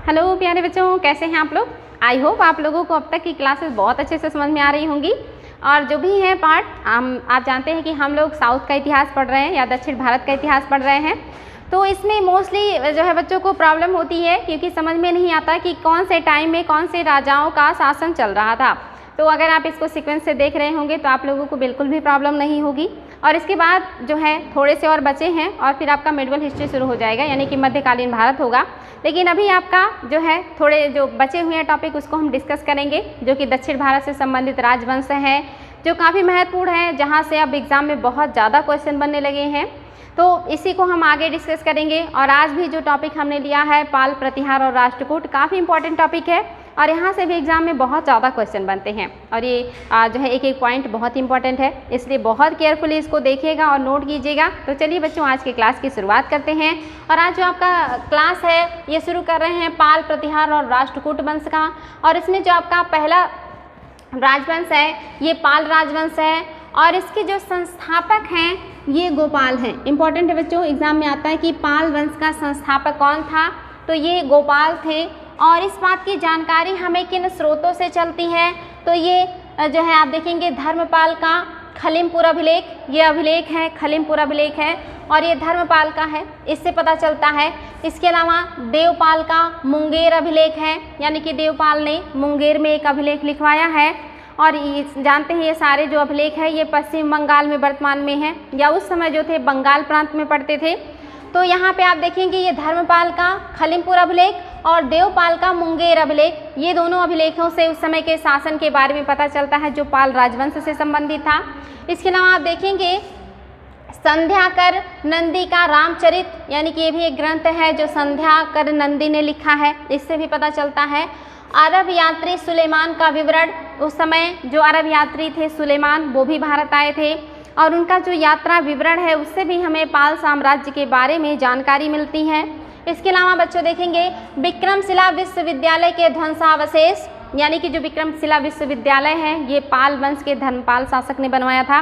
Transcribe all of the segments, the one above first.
Hello प्यारे बच्चों, कैसे हैं आप लोग। आई होप आप लोगों को अब तक की क्लासेस बहुत अच्छे से समझ में आ रही होंगी। और जो भी है पार्ट आप जानते हैं कि हम लोग साउथ का इतिहास पढ़ रहे हैं या दक्षिण भारत का इतिहास पढ़ रहे हैं। तो इसमें मोस्टली जो है बच्चों को प्रॉब्लम होती है क्योंकि समझ में नहीं आता कि कौन से टाइम में कौन से राजाओं का शासन चल रहा था। तो अगर आप इसको सीक्वेंस से देख रहे होंगे तो आप लोगों को बिल्कुल भी प्रॉब्लम नहीं होगी। और इसके बाद जो है थोड़े से और बचे हैं और फिर आपका मिडिवल हिस्ट्री शुरू हो जाएगा, यानी कि मध्यकालीन भारत होगा। लेकिन अभी आपका जो है थोड़े जो बचे हुए हैं टॉपिक उसको हम डिस्कस करेंगे, जो कि दक्षिण भारत से संबंधित राजवंश हैं, जो काफ़ी महत्वपूर्ण है, जहाँ से अब एग्ज़ाम में बहुत ज़्यादा क्वेश्चन बनने लगे हैं। तो इसी को हम आगे डिस्कस करेंगे। और आज भी जो टॉपिक हमने लिया है पाल, प्रतिहार और राष्ट्रकूट, काफ़ी इंपॉर्टेंट टॉपिक है और यहाँ से भी एग्जाम में बहुत ज़्यादा क्वेश्चन बनते हैं। और ये जो है एक एक पॉइंट बहुत इंपॉर्टेंट है, इसलिए बहुत केयरफुली इसको देखिएगा और नोट कीजिएगा। तो चलिए बच्चों, आज की क्लास की शुरुआत करते हैं। और आज जो आपका क्लास है ये शुरू कर रहे हैं पाल, प्रतिहार और राष्ट्रकूट वंश का। और इसमें जो आपका पहला राजवंश है ये पाल राजवंश है और इसके जो संस्थापक हैं ये गोपाल हैं। इंपॉर्टेंट है बच्चों, एग्जाम में आता है कि पाल वंश का संस्थापक कौन था, तो ये गोपाल थे। और इस बात की जानकारी हमें किन स्रोतों से चलती है, तो ये जो है आप देखेंगे धर्मपाल का खलिमपुर अभिलेख, ये अभिलेख है खलिमपुर अभिलेख है और ये धर्मपाल का है, इससे पता चलता है। इसके अलावा देवपाल का मुंगेर अभिलेख है, यानी कि देवपाल ने मुंगेर में एक अभिलेख लिखवाया है। और ये जानते हैं ये सारे जो अभिलेख है ये पश्चिम बंगाल में वर्तमान में हैं या उस समय जो थे बंगाल प्रांत में पढ़ते थे। तो यहाँ पे आप देखेंगे ये धर्मपाल का खलिमपुर अभिलेख और देवपाल का मुंगेर अभिलेख, ये दोनों अभिलेखों से उस समय के शासन के बारे में पता चलता है जो पाल राजवंश से संबंधित था। इसके अलावा आप देखेंगे संध्याकर नंदी का रामचरित, यानी कि ये भी एक ग्रंथ है जो संध्याकर नंदी ने लिखा है, इससे भी पता चलता है। अरब यात्री सुलेमान का विवरण, उस समय जो अरब यात्री थे सुलेमान वो भी भारत आए थे और उनका जो यात्रा विवरण है उससे भी हमें पाल साम्राज्य के बारे में जानकारी मिलती है। इसके अलावा बच्चों देखेंगे विक्रमशिला विश्वविद्यालय के ध्वंसावशेष, यानी कि जो विक्रमशिला विश्वविद्यालय है ये पाल वंश के धर्मपाल शासक ने बनवाया था।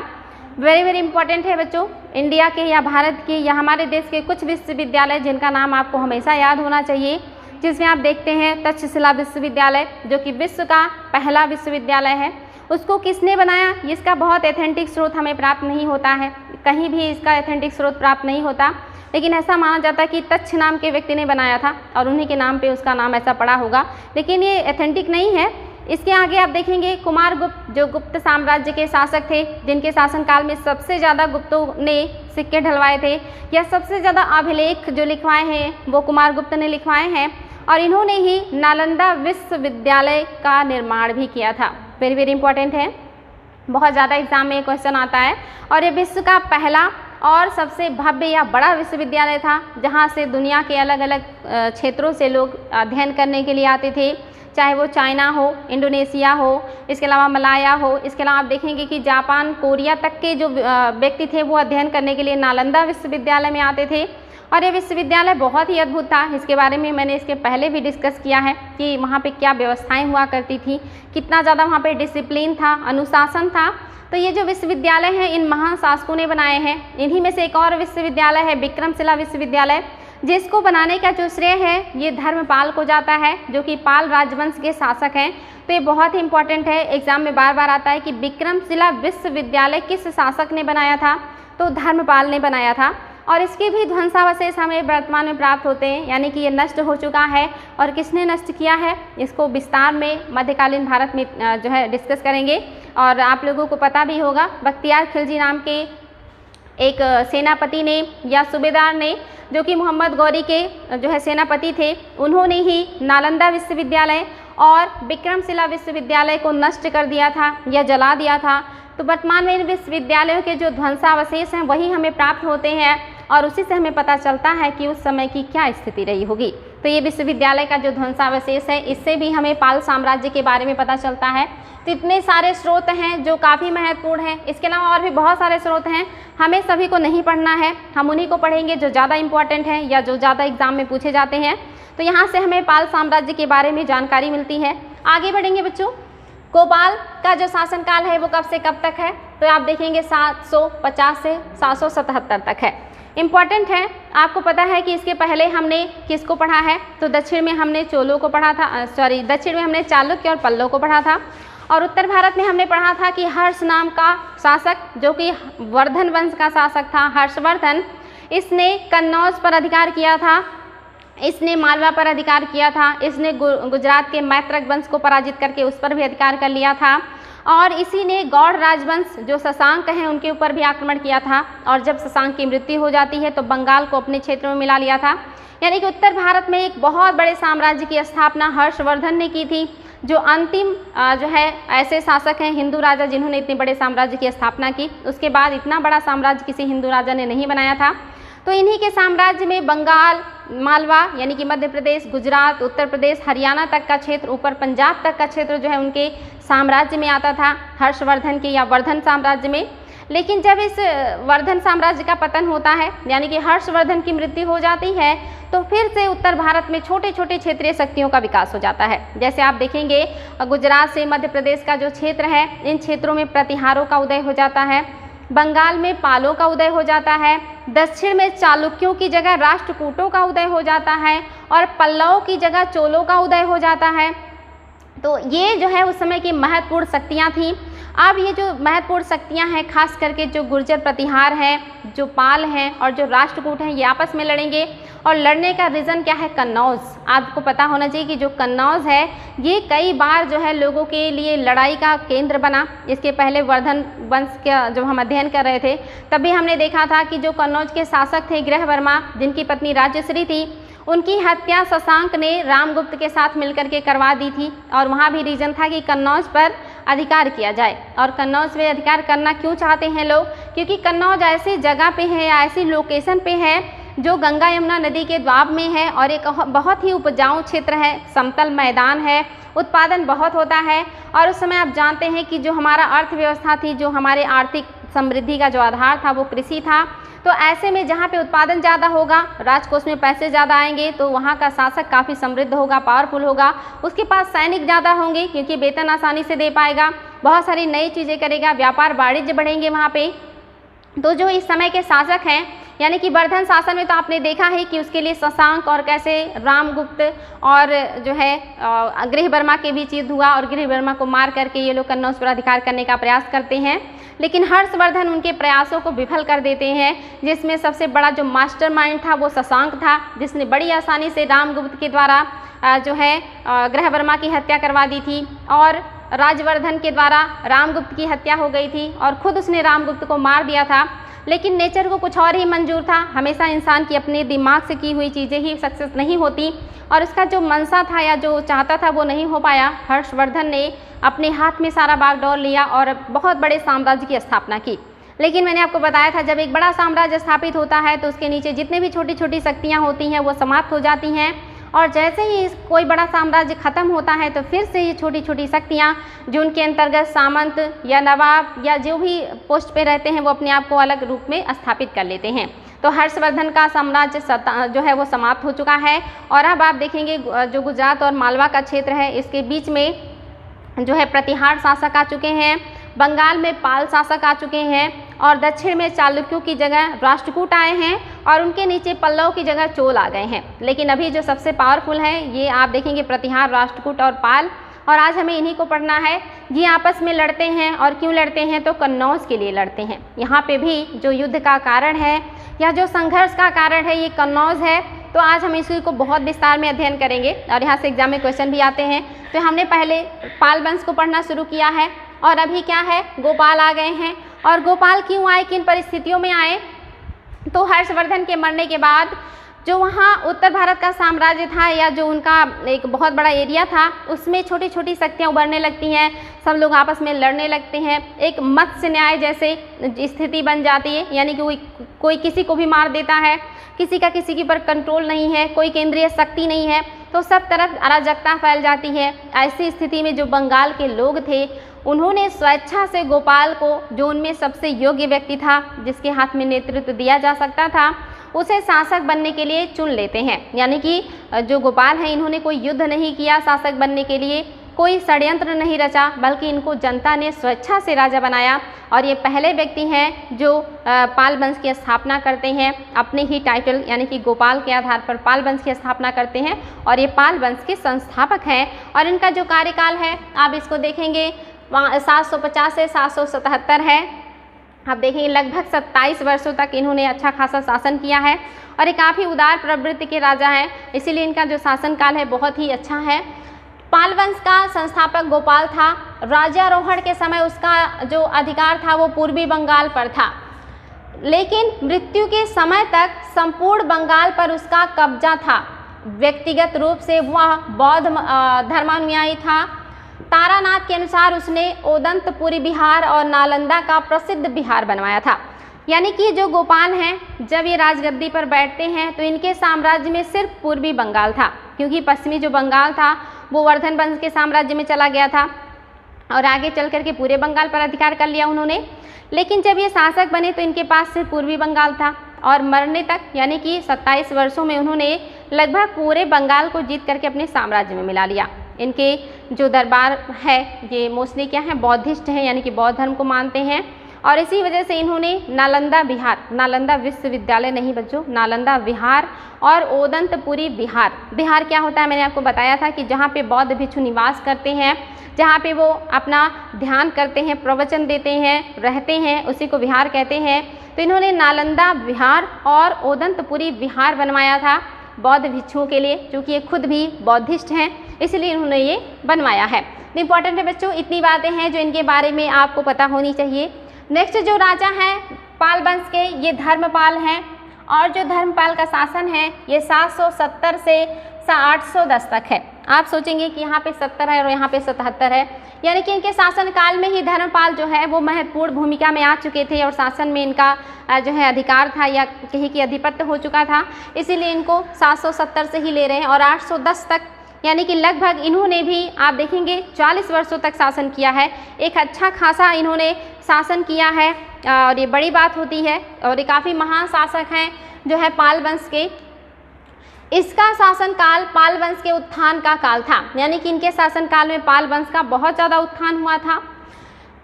वेरी वेरी इंपॉर्टेंट है बच्चों, इंडिया के या भारत के या हमारे देश के कुछ विश्वविद्यालय जिनका नाम आपको हमेशा याद होना चाहिए, जिसमें आप देखते हैं तक्षशिला विश्वविद्यालय जो कि विश्व का पहला विश्वविद्यालय है। उसको किसने बनाया, इसका बहुत एथेंटिक स्रोत हमें प्राप्त नहीं होता है, कहीं भी इसका एथेंटिक स्रोत प्राप्त नहीं होता, लेकिन ऐसा माना जाता है कि तक्ष नाम के व्यक्ति ने बनाया था और उन्हीं के नाम पे उसका नाम ऐसा पड़ा होगा, लेकिन ये एथेंटिक नहीं है। इसके आगे आप देखेंगे कुमारगुप्त जो गुप्त साम्राज्य के शासक थे, जिनके शासनकाल में सबसे ज़्यादा गुप्तों ने सिक्के ढलवाए थे या सबसे ज़्यादा अभिलेख जो लिखवाए हैं वो कुमारगुप्त ने लिखवाए हैं। और इन्होंने ही नालंदा विश्वविद्यालय का निर्माण भी किया था। वेरी वेरी इंपॉर्टेंट है, बहुत ज़्यादा एग्जाम में क्वेश्चन आता है। और ये विश्व का पहला और सबसे भव्य या बड़ा विश्वविद्यालय था जहाँ से दुनिया के अलग अलग क्षेत्रों से लोग अध्ययन करने के लिए आते थे, चाहे वो चाइना हो, इंडोनेशिया हो, इसके अलावा मलाया हो। इसके अलावा आप देखेंगे कि जापान, कोरिया तक के जो व्यक्ति थे वो अध्ययन करने के लिए नालंदा विश्वविद्यालय में आते थे। और ये विश्वविद्यालय बहुत ही अद्भुत था, इसके बारे में मैंने इसके पहले भी डिस्कस किया है कि वहाँ पे क्या व्यवस्थाएं हुआ करती थी, कितना ज़्यादा वहाँ पे डिसिप्लिन था, अनुशासन था। तो ये जो विश्वविद्यालय हैं इन महान शासकों ने बनाए हैं। इन्हीं में से एक और विश्वविद्यालय है विक्रमशिला विश्वविद्यालय, जिसको बनाने का जो श्रेय है ये धर्मपाल को जाता है जो कि पाल राजवंश के शासक हैं। तो ये बहुत ही इंपॉर्टेंट है, एग्जाम में बार बार आता है कि विक्रमशिला विश्वविद्यालय किस शासक ने बनाया था, तो धर्मपाल ने बनाया था। और इसके भी ध्वंसावशेष हमें वर्तमान में प्राप्त होते हैं, यानी कि ये नष्ट हो चुका है। और किसने नष्ट किया है इसको विस्तार में मध्यकालीन भारत में जो है डिस्कस करेंगे। और आप लोगों को पता भी होगा बख्तियार खिलजी नाम के एक सेनापति ने या सूबेदार ने, जो कि मोहम्मद गौरी के जो है सेनापति थे, उन्होंने ही नालंदा विश्वविद्यालय और विक्रमशिला विश्वविद्यालय को नष्ट कर दिया था या जला दिया था। तो वर्तमान में इन विश्वविद्यालयों के जो ध्वंसावशेष हैं वही हमें प्राप्त होते हैं और उसी से हमें पता चलता है कि उस समय की क्या स्थिति रही होगी। तो ये विश्वविद्यालय का जो ध्वंसावशेष है इससे भी हमें पाल साम्राज्य के बारे में पता चलता है। तो इतने सारे स्रोत हैं जो काफ़ी महत्वपूर्ण हैं। इसके अलावा और भी बहुत सारे स्रोत हैं, हमें सभी को नहीं पढ़ना है, हम उन्हीं को पढ़ेंगे जो ज़्यादा इंपॉर्टेंट हैं या जो ज़्यादा एग्जाम में पूछे जाते हैं। तो यहाँ से हमें पाल साम्राज्य के बारे में जानकारी मिलती है। आगे बढ़ेंगे बच्चों, गोपाल का जो शासनकाल है वो कब से कब तक है, तो आप देखेंगे 750 से 777 तक है। इम्पॉर्टेंट है। आपको पता है कि इसके पहले हमने किसको पढ़ा है, तो दक्षिण में हमने चोलों को पढ़ा था, दक्षिण में हमने चालुक्य और पल्लव को पढ़ा था। और उत्तर भारत में हमने पढ़ा था कि हर्ष नाम का शासक, जो कि वर्धन वंश का शासक था, हर्षवर्धन, इसने कन्नौज पर अधिकार किया था, इसने मालवा पर अधिकार किया था, इसने गुजरात के मैत्रक वंश को पराजित करके उस पर भी अधिकार कर लिया था, और इसी ने गौड़ राजवंश जो शशांक हैं उनके ऊपर भी आक्रमण किया था, और जब शशांक की मृत्यु हो जाती है तो बंगाल को अपने क्षेत्र में मिला लिया था। यानी कि उत्तर भारत में एक बहुत बड़े साम्राज्य की स्थापना हर्षवर्धन ने की थी, जो अंतिम जो है ऐसे शासक हैं हिंदू राजा जिन्होंने इतने बड़े साम्राज्य की स्थापना की। उसके बाद इतना बड़ा साम्राज्य किसी हिंदू राजा ने नहीं बनाया था। तो इन्हीं के साम्राज्य में बंगाल, मालवा यानी कि मध्य प्रदेश, गुजरात, उत्तर प्रदेश, हरियाणा तक का क्षेत्र, ऊपर पंजाब तक का क्षेत्र जो है उनके साम्राज्य में आता था, हर्षवर्धन के या वर्धन साम्राज्य में। लेकिन जब इस वर्धन साम्राज्य का पतन होता है, यानी कि हर्षवर्धन की मृत्यु हो जाती है, तो फिर से उत्तर भारत में छोटे छोटे क्षेत्रीय शक्तियों का विकास हो जाता है। जैसे आप देखेंगे गुजरात से मध्य प्रदेश का जो क्षेत्र है, इन क्षेत्रों में प्रतिहारों का उदय हो जाता है, बंगाल में पालों का उदय हो जाता है, दक्षिण में चालुक्यों की जगह राष्ट्रकूटों का उदय हो जाता है, और पल्लवों की जगह चोलों का उदय हो जाता है। तो ये जो है उस समय की महत्वपूर्ण शक्तियाँ थीं। अब ये जो महत्वपूर्ण शक्तियाँ हैं, खास करके जो गुर्जर प्रतिहार हैं, जो पाल हैं और जो राष्ट्रकूट हैं, ये आपस में लड़ेंगे। और लड़ने का रीज़न क्या है? कन्नौज। आपको पता होना चाहिए कि जो कन्नौज है ये कई बार जो है लोगों के लिए लड़ाई का केंद्र बना। इसके पहले वर्धन वंश का जब हम अध्ययन कर रहे थे तभी हमने देखा था कि जो कन्नौज के शासक थे गृहवर्मा, जिनकी पत्नी राज्यश्री थी, उनकी हत्या शशांक ने रामगुप्त के साथ मिलकर के करवा दी थी। और वहाँ भी रीजन था कि कन्नौज पर अधिकार किया जाए। और कन्नौज पे अधिकार करना क्यों चाहते हैं लोग? क्योंकि कन्नौज ऐसी जगह पे है या ऐसी लोकेशन पे है जो गंगा यमुना नदी के द्वाब में है, और एक बहुत ही उपजाऊ क्षेत्र है, समतल मैदान है, उत्पादन बहुत होता है। और उस समय आप जानते हैं कि जो हमारा अर्थव्यवस्था थी, जो हमारे आर्थिक समृद्धि का जो आधार था वो कृषि था। तो ऐसे में जहाँ पे उत्पादन ज़्यादा होगा, राजकोष में पैसे ज़्यादा आएंगे, तो वहाँ का शासक काफ़ी समृद्ध होगा, पावरफुल होगा, उसके पास सैनिक ज़्यादा होंगे क्योंकि वेतन आसानी से दे पाएगा, बहुत सारी नई चीज़ें करेगा, व्यापार वाणिज्य बढ़ेंगे वहाँ पे। तो जो इस समय के शासक हैं, यानी कि वर्धन शासन में तो आपने देखा है कि उसके लिए शशांक और कैसे रामगुप्त और जो है गृहवर्मा के बीच युद्ध हुआ, और गृहवर्मा को मार करके ये लोग कन्नौज पर अधिकार करने का प्रयास करते हैं। लेकिन हर्षवर्धन उनके प्रयासों को विफल कर देते हैं, जिसमें सबसे बड़ा जो मास्टरमाइंड था वो शशांक था, जिसने बड़ी आसानी से रामगुप्त के द्वारा जो है गृहवर्मा की हत्या करवा दी थी, और राजवर्धन के द्वारा रामगुप्त की हत्या हो गई थी, और खुद उसने रामगुप्त को मार दिया था। लेकिन नेचर को कुछ और ही मंजूर था। हमेशा इंसान की अपने दिमाग से की हुई चीज़ें ही सक्सेस नहीं होती, और उसका जो मनसा था या जो चाहता था वो नहीं हो पाया। हर्षवर्धन ने अपने हाथ में सारा बागडोर लिया और बहुत बड़े साम्राज्य की स्थापना की। लेकिन मैंने आपको बताया था, जब एक बड़ा साम्राज्य स्थापित होता है तो उसके नीचे जितने भी छोटी छोटी शक्तियाँ होती हैं वो समाप्त हो जाती हैं, और जैसे ही कोई बड़ा साम्राज्य खत्म होता है तो फिर से ये छोटी छोटी शक्तियाँ जो उनके अंतर्गत सामंत या नवाब या जो भी पोस्ट पे रहते हैं वो अपने आप को अलग रूप में स्थापित कर लेते हैं। तो हर्षवर्धन का साम्राज्य जो है वो समाप्त हो चुका है। और अब आप देखेंगे जो गुजरात और मालवा का क्षेत्र है, इसके बीच में जो है प्रतिहार शासक आ चुके हैं, बंगाल में पाल शासक आ चुके हैं, और दक्षिण में चालुक्यों की जगह राष्ट्रकूट आए हैं, और उनके नीचे पल्लव की जगह चोल आ गए हैं। लेकिन अभी जो सबसे पावरफुल है ये आप देखेंगे प्रतिहार, राष्ट्रकूट और पाल। और आज हमें इन्हीं को पढ़ना है। ये आपस में लड़ते हैं, और क्यों लड़ते हैं? तो कन्नौज के लिए लड़ते हैं। यहाँ पे भी जो युद्ध का कारण है या जो संघर्ष का कारण है ये कन्नौज है। तो आज हम इसी को बहुत विस्तार में अध्ययन करेंगे, और यहाँ से एग्जाम में क्वेश्चन भी आते हैं। तो हमने पहले पाल वंश को पढ़ना शुरू किया है, और अभी क्या है, गोपाल आ गए हैं। और गोपाल क्यों आए, किन परिस्थितियों में आए? तो हर्षवर्धन के मरने के बाद जो वहाँ उत्तर भारत का साम्राज्य था या जो उनका एक बहुत बड़ा एरिया था, उसमें छोटी छोटी शक्तियाँ उभरने लगती हैं, सब लोग आपस में लड़ने लगते हैं। एक मत्स्य न्याय जैसे स्थिति बन जाती है, यानी कि कोई किसी को भी मार देता है, किसी का किसी के ऊपर कंट्रोल नहीं है, कोई केंद्रीय शक्ति नहीं है, तो सब तरफ अराजकता फैल जाती है। ऐसी स्थिति में जो बंगाल के लोग थे उन्होंने स्वेच्छा से गोपाल को, जो उनमें सबसे योग्य व्यक्ति था, जिसके हाथ में नेतृत्व दिया जा सकता था, उसे शासक बनने के लिए चुन लेते हैं। यानी कि जो गोपाल हैं इन्होंने कोई युद्ध नहीं किया शासक बनने के लिए, कोई षड्यंत्र नहीं रचा, बल्कि इनको जनता ने स्वेच्छा से राजा बनाया। और ये पहले व्यक्ति हैं जो पाल वंश की स्थापना करते हैं, अपने ही टाइटल यानी कि गोपाल के आधार पर पाल वंश की स्थापना करते हैं और ये पाल वंश के संस्थापक हैं। और इनका जो कार्यकाल है आप इसको देखेंगे 750 से 777 है। आप देखेंगे लगभग 27 वर्षों तक इन्होंने अच्छा खासा शासन किया है और ये काफ़ी उदार प्रवृत्ति के राजा हैं, इसीलिए इनका जो शासनकाल है बहुत ही अच्छा है। पाल वंश का संस्थापक गोपाल था। राज्यारोहण के समय उसका जो अधिकार था वो पूर्वी बंगाल पर था, लेकिन मृत्यु के समय तक संपूर्ण बंगाल पर उसका कब्जा था। व्यक्तिगत रूप से वह बौद्ध धर्मानुयायी था। तारानाथ के अनुसार उसने ओदंतपुरी बिहार और नालंदा का प्रसिद्ध बिहार बनवाया था। यानी कि जो गोपाल हैं जब ये राजगद्दी पर बैठते हैं तो इनके साम्राज्य में सिर्फ पूर्वी बंगाल था, क्योंकि पश्चिमी जो बंगाल था वो वर्धन वंश के साम्राज्य में चला गया था और आगे चल करके पूरे बंगाल पर अधिकार कर लिया उन्होंने। लेकिन जब ये शासक बने तो इनके पास सिर्फ पूर्वी बंगाल था और मरने तक यानी कि 27 वर्षों में उन्होंने लगभग पूरे बंगाल को जीत करके अपने साम्राज्य में मिला लिया। इनके जो दरबार है ये मोस्टली क्या है, बौद्धिस्ट हैं, यानी कि बौद्ध धर्म को मानते हैं। और इसी वजह से इन्होंने नालंदा बिहार, नालंदा विश्वविद्यालय नहीं बच्चों, नालंदा विहार और ओदंतपुरी बिहार। बिहार क्या होता है मैंने आपको बताया था कि जहाँ पे बौद्ध भिक्षु निवास करते हैं, जहाँ पे वो अपना ध्यान करते हैं, प्रवचन देते हैं, रहते हैं, उसी को विहार कहते हैं। तो इन्होंने नालंदा विहार और ओदंतपुरी विहार बनवाया था बौद्ध भिक्षुओं के लिए, क्योंकि ये खुद भी बौद्धिस्ट हैं, इसलिए इन्होंने ये बनवाया है। तो इम्पॉर्टेंट है बच्चों, इतनी बातें हैं जो इनके बारे में आपको पता होनी चाहिए। नेक्स्ट जो राजा हैं पाल वंश के ये धर्मपाल हैं और जो धर्मपाल का शासन है ये 770 से 810 तक है। आप सोचेंगे कि यहाँ पे 70 है और यहाँ पे 77 है, यानी कि इनके शासनकाल में ही धर्मपाल जो है वो महत्वपूर्ण भूमिका में आ चुके थे और शासन में इनका जो है अधिकार था या कहीं की आधिपत्य हो चुका था, इसीलिए इनको 770 से ही ले रहे हैं। और 810 तक यानी कि लगभग इन्होंने भी आप देखेंगे 40 वर्षों तक शासन किया है। एक अच्छा खासा इन्होंने शासन किया है और ये बड़ी बात होती है और ये काफ़ी महान शासक हैं जो है पाल वंश के। इसका शासनकाल पाल वंश के उत्थान का काल था, यानी कि इनके शासनकाल में पाल वंश का बहुत ज़्यादा उत्थान हुआ था।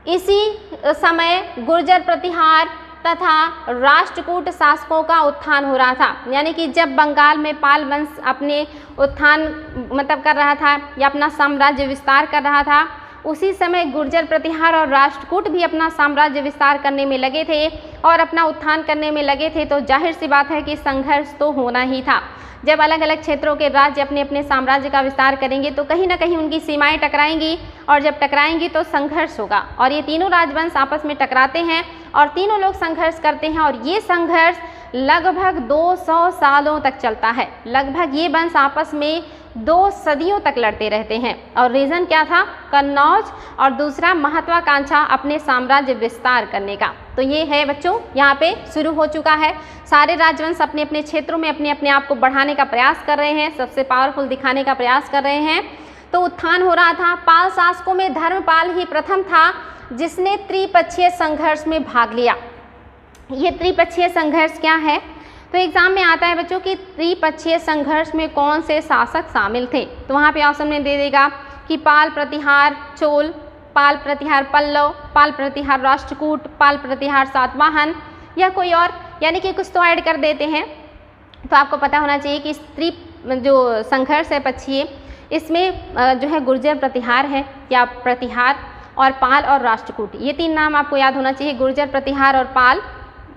इसी समय गुर्जर प्रतिहार तथा राष्ट्रकूट शासकों का उत्थान हो रहा था, यानी कि जब बंगाल में पाल वंश अपने उत्थान मतलब कर रहा था या अपना साम्राज्य विस्तार कर रहा था, उसी समय गुर्जर प्रतिहार और राष्ट्रकूट भी अपना साम्राज्य विस्तार करने में लगे थे और अपना उत्थान करने में लगे थे। तो जाहिर सी बात है कि संघर्ष तो होना ही था। जब अलग अलग क्षेत्रों के राज्य अपने अपने साम्राज्य का विस्तार करेंगे तो कहीं ना कहीं उनकी सीमाएं टकराएंगी और जब टकराएंगी तो संघर्ष होगा। और ये तीनों राजवंश आपस में टकराते हैं और तीनों लोग संघर्ष करते हैं और ये संघर्ष लगभग 200 सालों तक चलता है। लगभग ये वंश आपस में 2 सदियों तक लड़ते रहते हैं। और रीज़न क्या था? कन्नौज और दूसरा महत्वाकांक्षा अपने साम्राज्य विस्तार करने का। तो ये है बच्चों, यहाँ पे शुरू हो चुका है। सारे राजवंश अपने अपने क्षेत्रों में अपने अपने आप को बढ़ाने का प्रयास कर रहे हैं, सबसे पावरफुल दिखाने का प्रयास कर रहे हैं। तो उत्थान हो रहा था। पाल शासकों में धर्मपाल ही प्रथम था जिसने त्रिपक्षीय संघर्ष में भाग लिया। ये त्रिपक्षीय संघर्ष क्या है? तो एग्जाम में आता है बच्चों कि त्रिपक्षीय संघर्ष में कौन से शासक शामिल थे। तो वहाँ पे ऑप्शन में दे देगा कि पाल प्रतिहार चोल, पाल प्रतिहार पल्लव, पाल प्रतिहार राष्ट्रकूट, पाल प्रतिहार सातवाहन या कोई और, यानी कि कुछ तो ऐड कर देते हैं। तो आपको पता होना चाहिए कि जो संघर्ष है पक्षीय, इसमें जो है गुर्जर प्रतिहार है या प्रतिहार और पाल और राष्ट्रकूट, ये 3 नाम आपको याद होना चाहिए। गुर्जर प्रतिहार और पाल,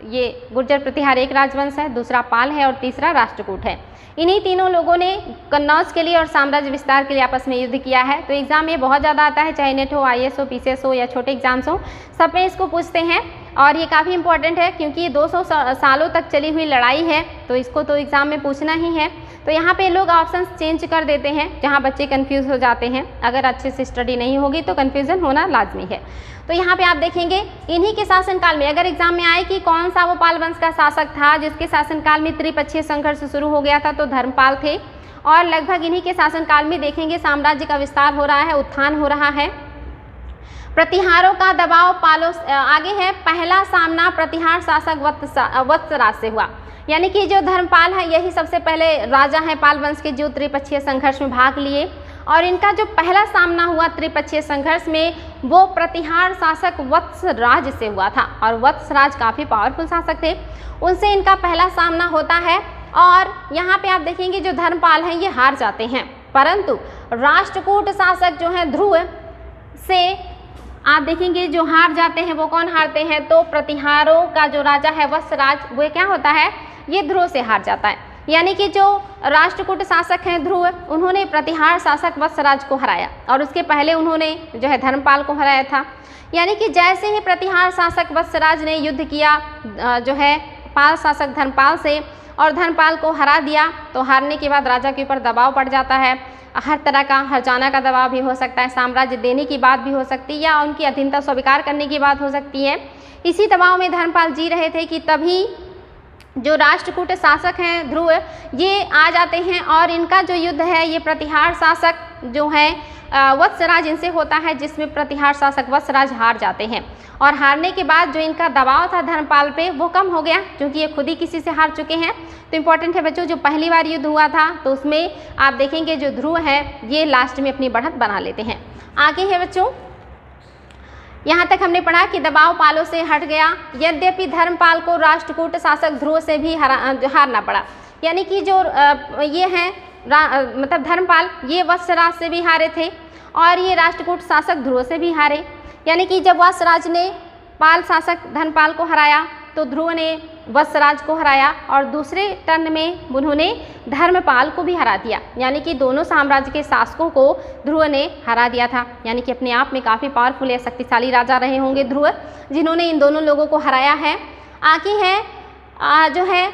ये गुर्जर प्रतिहार एक राजवंश है, दूसरा पाल है और तीसरा राष्ट्रकूट है। इन्हीं तीनों लोगों ने कन्नौज के लिए और साम्राज्य विस्तार के लिए आपस में युद्ध किया है। तो एग्जाम में बहुत ज़्यादा आता है, चाहे नेट हो, IAS हो, PCS हो या छोटे एग्जाम्स हो, सब में इसको पूछते हैं। और ये काफ़ी इंपॉर्टेंट है क्योंकि ये 200 सालों तक चली हुई लड़ाई है, तो इसको तो एग्ज़ाम में पूछना ही है। तो यहाँ पे लोग ऑप्शन चेंज कर देते हैं जहाँ बच्चे कंफ्यूज हो जाते हैं। अगर अच्छे से स्टडी नहीं होगी तो कन्फ्यूज़न होना लाजमी है। तो यहाँ पे आप देखेंगे इन्हीं के शासनकाल में, अगर एग्जाम में आए कि कौन सा वो पाल वंश का शासक था जिसके शासनकाल में त्रिपक्षीय संघर्ष शुरू हो गया था, तो धर्मपाल थे। और लगभग इन्हीं के शासनकाल में देखेंगे साम्राज्य का विस्तार हो रहा है, उत्थान हो रहा है। प्रतिहारों का दबाव पालों आगे है। पहला सामना प्रतिहार शासक वत्सराज से हुआ, यानी कि जो धर्मपाल है यही सबसे पहले राजा हैं पाल वंश के जो त्रिपक्षीय संघर्ष में भाग लिए। और इनका जो पहला सामना हुआ त्रिपक्षीय संघर्ष में वो प्रतिहार शासक वत्सराज से हुआ था, और वत्सराज काफ़ी पावरफुल शासक थे, उनसे इनका पहला सामना होता है। और यहाँ पे आप देखेंगे जो धर्मपाल हैं ये हार जाते हैं, परंतु राष्ट्रकूट शासक जो हैं ध्रुव से आप देखेंगे जो हार जाते हैं वो कौन हारते हैं, तो प्रतिहारों का जो राजा है वत्सराज, वो क्या होता है, ये ध्रुव से हार जाता है। यानी कि जो राष्ट्रकूट शासक हैं ध्रुव, उन्होंने प्रतिहार शासक वत्सराज को हराया, और उसके पहले उन्होंने जो है धर्मपाल को हराया था। यानी कि जैसे ही प्रतिहार शासक वत्सराज ने युद्ध किया जो है पाल शासक धर्मपाल से, और धर्मपाल को हरा दिया, तो हारने के बाद राजा के ऊपर दबाव पड़ जाता है, हर तरह का हर्जाना का दबाव भी हो सकता है, साम्राज्य देने की बात भी हो सकती है, या उनकी अधीनता स्वीकार करने की बात हो सकती है। इसी दबाव में धर्मपाल जी रहे थे कि तभी जो राष्ट्रकूट शासक हैं ध्रुव, ये आ जाते हैं, और इनका जो युद्ध है ये प्रतिहार शासक जो है वत्सराज इनसे होता है, जिसमें प्रतिहार शासक वत्सराज हार जाते हैं। और हारने के बाद जो इनका दबाव था धर्मपाल पे वो कम हो गया, क्योंकि ये खुद ही किसी से हार चुके हैं। तो इम्पॉर्टेंट है बच्चों, जो पहली बार युद्ध हुआ था तो उसमें आप देखेंगे जो ध्रुव है ये लास्ट में अपनी बढ़त बना लेते हैं। आगे है बच्चों, यहाँ तक हमने पढ़ा कि दबाव पालों से हट गया, यद्यपि धर्मपाल को राष्ट्रकूट शासक ध्रुव से भी हारना पड़ा। यानी कि जो ये हैं मतलब धर्मपाल, ये वत्सराज से भी हारे थे, और ये राष्ट्रकूट शासक ध्रुव से भी हारे। यानी कि जब वत्सराज ने पाल शासक धर्मपाल को हराया तो ध्रुव ने वत्सराज को हराया, और दूसरे टर्न में उन्होंने धर्मपाल को भी हरा दिया। यानी कि दोनों साम्राज्य के शासकों को ध्रुव ने हरा दिया था। यानी कि अपने आप में काफ़ी पावरफुल या शक्तिशाली राजा रहे होंगे ध्रुव, जिन्होंने इन दोनों लोगों को हराया है। आगे है जो है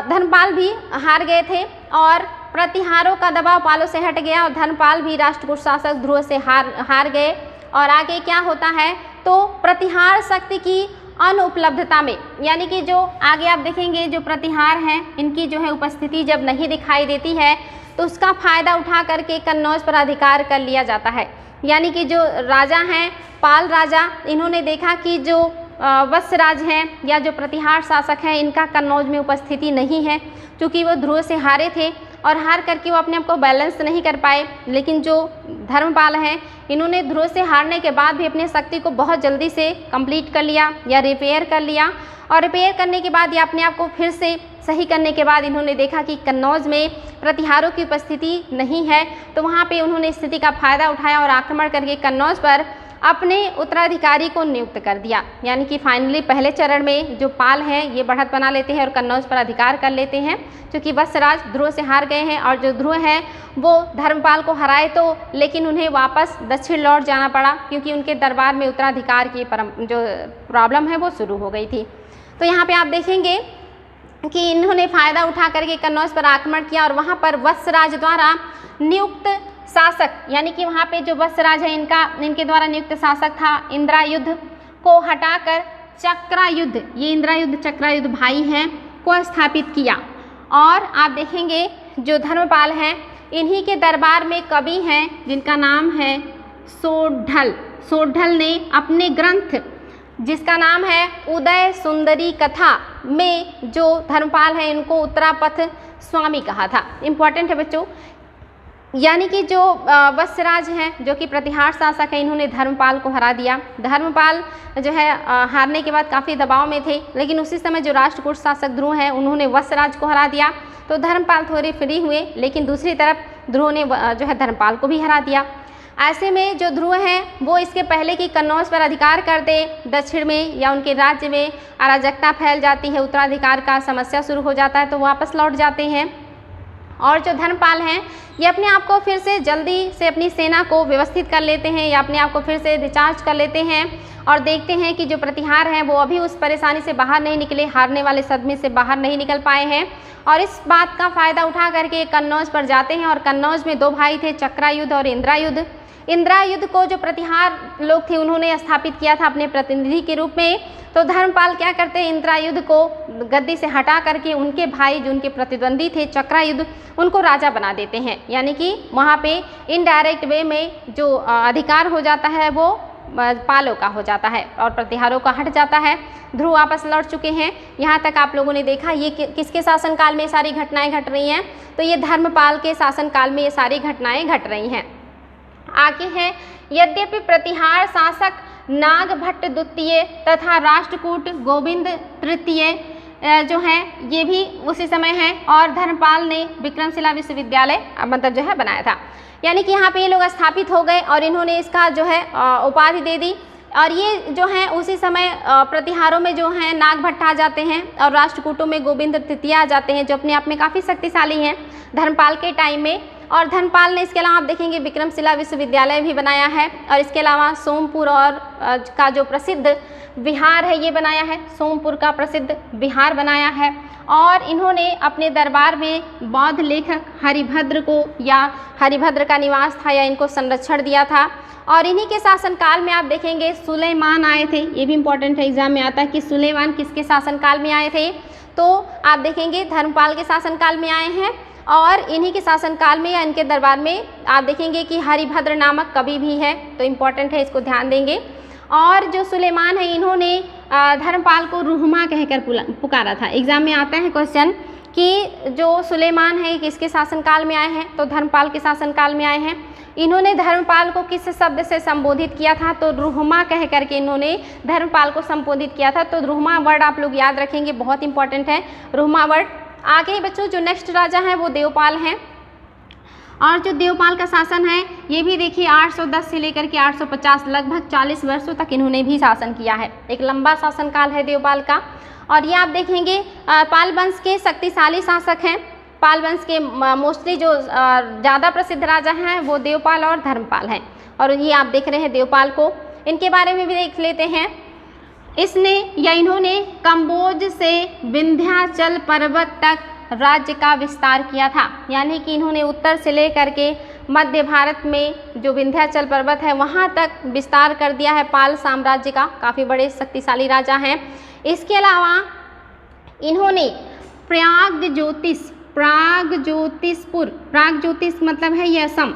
धर्मपाल भी हार गए थे, और प्रतिहारों का दबाव पालों से हट गया, और धर्मपाल भी राष्ट्रकूट शासक ध्रुव से हार गए। और आगे क्या होता है, तो प्रतिहार शक्ति की अनुपलब्धता में, यानी कि जो आगे आप देखेंगे जो प्रतिहार हैं इनकी जो है उपस्थिति जब नहीं दिखाई देती है तो उसका फ़ायदा उठा करके कन्नौज पर अधिकार कर लिया जाता है। यानी कि जो राजा हैं पाल राजा, इन्होंने देखा कि जो वत्सराज हैं या जो प्रतिहार शासक हैं इनका कन्नौज में उपस्थिति नहीं है, क्योंकि वो ध्रुव से हारे थे, और हार करके वो अपने आप को बैलेंस नहीं कर पाए। लेकिन जो धर्मपाल हैं इन्होंने ध्रुव से हारने के बाद भी अपनी शक्ति को बहुत जल्दी से कंप्लीट कर लिया या रिपेयर कर लिया, और रिपेयर करने के बाद या अपने आप को फिर से सही करने के बाद इन्होंने देखा कि कन्नौज में प्रतिहारों की उपस्थिति नहीं है, तो वहाँ पे उन्होंने स्थिति का फ़ायदा उठाया और आक्रमण करके कन्नौज पर अपने उत्तराधिकारी को नियुक्त कर दिया। यानी कि फाइनली पहले चरण में जो पाल हैं ये बढ़त बना लेते हैं और कन्नौज पर अधिकार कर लेते हैं, क्योंकि वत्सराज ध्रुव से हार गए हैं, और जो ध्रुव हैं वो धर्मपाल को हराए तो, लेकिन उन्हें वापस दक्षिण लौट जाना पड़ा, क्योंकि उनके दरबार में उत्तराधिकार की जो प्रॉब्लम है वो शुरू हो गई थी। तो यहाँ पर आप देखेंगे कि इन्होंने फ़ायदा उठा करके कन्नौज पर आक्रमण किया, और वहाँ पर वत्सराज द्वारा नियुक्त शासक, यानी कि वहाँ पे जो वत्सराज है इनके द्वारा नियुक्त शासक था इंद्रायुध, को हटाकर चक्रायुध, ये इंद्रायुध चक्रायुध भाई हैं, को स्थापित किया। और आप देखेंगे जो धर्मपाल हैं इन्हीं के दरबार में कवि हैं जिनका नाम है सोढल। सोढल ने अपने ग्रंथ जिसका नाम है उदय सुंदरी कथा में जो धर्मपाल है इनको उत्तरापथ स्वामी कहा था। इम्पॉर्टेंट है बच्चों, यानी कि जो वत्सराज हैं जो कि प्रतिहार शासक हैं इन्होंने धर्मपाल को हरा दिया। धर्मपाल जो है हारने के बाद काफ़ी दबाव में थे, लेकिन उसी समय जो राष्ट्रकूट शासक ध्रुव हैं उन्होंने वत्सराज को हरा दिया, तो धर्मपाल थोड़े फ्री हुए, लेकिन दूसरी तरफ ध्रुव ने जो है धर्मपाल को भी हरा दिया। ऐसे में जो ध्रुव हैं वो इसके पहले कि कन्नौज पर अधिकार करते दक्षिण में या उनके राज्य में अराजकता फैल जाती है, उत्तराधिकार का समस्या शुरू हो जाता है, तो वापस लौट जाते हैं। और जो धर्मपाल हैं ये अपने आप को फिर से जल्दी से अपनी सेना को व्यवस्थित कर लेते हैं या अपने आप को फिर से रिचार्ज कर लेते हैं, और देखते हैं कि जो प्रतिहार हैं वो अभी उस परेशानी से बाहर नहीं निकले, हारने वाले सदमे से बाहर नहीं निकल पाए हैं, और इस बात का फ़ायदा उठा करके कन्नौज पर जाते हैं। और कन्नौज में दो भाई थे, चक्रायुध और इंद्रायुध। इंद्रायुध को जो प्रतिहार लोग थे उन्होंने स्थापित किया था अपने प्रतिनिधि के रूप में, तो धर्मपाल क्या करते हैं इंद्रायुध को गद्दी से हटा करके उनके भाई जो उनके प्रतिद्वंदी थे चक्रायुध उनको राजा बना देते हैं। यानी कि वहाँ पे इनडायरेक्ट वे में जो अधिकार हो जाता है वो पालों का हो जाता है और प्रतिहारों का हट जाता है। ध्रुव वापस लौट चुके हैं। यहाँ तक आप लोगों ने देखा ये किसके शासनकाल में ये सारी घटनाएं घट रही हैं, तो ये धर्मपाल के शासनकाल में ये सारी घटनाएं घट रही हैं। आगे है, यद्यपि प्रतिहार शासक नागभट्ट द्वितीय तथा राष्ट्रकूट गोविंद तृतीय जो है ये भी उसी समय है, और धर्मपाल ने विक्रमशिला विश्वविद्यालय मतलब जो है बनाया था। यानी कि यहाँ पे ये लोग स्थापित हो गए और इन्होंने इसका जो है उपाधि दे दी। और ये जो है उसी समय प्रतिहारों में जो है नागभट्ट आ जाते हैं और राष्ट्रकूटों में गोविंद तृतीय आ जाते हैं, जो अपने आप में काफ़ी शक्तिशाली हैं धर्मपाल के टाइम में। और धर्मपाल ने इसके अलावा आप देखेंगे विक्रमशिला विश्वविद्यालय भी बनाया है, और इसके अलावा सोमपुर और का जो प्रसिद्ध विहार है ये बनाया है, सोमपुर का प्रसिद्ध विहार बनाया है। और इन्होंने अपने दरबार में बौद्ध लेखक हरिभद्र को, या हरिभद्र का निवास था, या इनको संरक्षण दिया था। और इन्हीं के शासनकाल में आप देखेंगे सुलेमान आए थे। ये भी इंपॉर्टेंट है, एग्जाम में आता है कि सुलेमान किसके शासनकाल में आए थे, तो आप देखेंगे धर्मपाल के शासनकाल में आए हैं। और इन्हीं के शासनकाल में या इनके दरबार में आप देखेंगे कि हरिभद्र नामक कवि भी है, तो इम्पॉर्टेंट है, इसको ध्यान देंगे। और जो सुलेमान है इन्होंने धर्मपाल को रुहमा कहकर पुकारा था। एग्जाम में आता है क्वेश्चन कि जो सुलेमान है किसके शासनकाल में आए हैं, तो धर्मपाल के शासनकाल में आए हैं। इन्होंने धर्मपाल को किस शब्द से संबोधित किया था, तो रुहमा कह करके इन्होंने धर्मपाल को संबोधित किया था। तो रुहमा वर्ड आप लोग याद रखेंगे, बहुत इंपॉर्टेंट है रुहमा वर्ड। आगे बच्चों जो नेक्स्ट राजा हैं वो देवपाल हैं, और जो देवपाल का शासन है ये भी देखिए 810 से लेकर के 850 लगभग 40 वर्षों तक इन्होंने भी शासन किया है। एक लंबा शासनकाल है देवपाल का। और ये आप देखेंगे पाल वंश के शक्तिशाली शासक हैं। पाल वंश के मोस्टली जो ज़्यादा प्रसिद्ध राजा हैं वो देवपाल और धर्मपाल हैं, और ये आप देख रहे हैं देवपाल को। इनके बारे में भी देख लेते हैं। इसने या इन्होंने कंबोज से विंध्याचल पर्वत तक राज्य का विस्तार किया था। यानी कि इन्होंने उत्तर से लेकर के मध्य भारत में जो विंध्याचल पर्वत है वहाँ तक विस्तार कर दिया है पाल साम्राज्य का। काफ़ी बड़े शक्तिशाली राजा हैं। इसके अलावा इन्होंने प्रागज्योतिषपुर, प्रागज्योतिष मतलब है ये असम,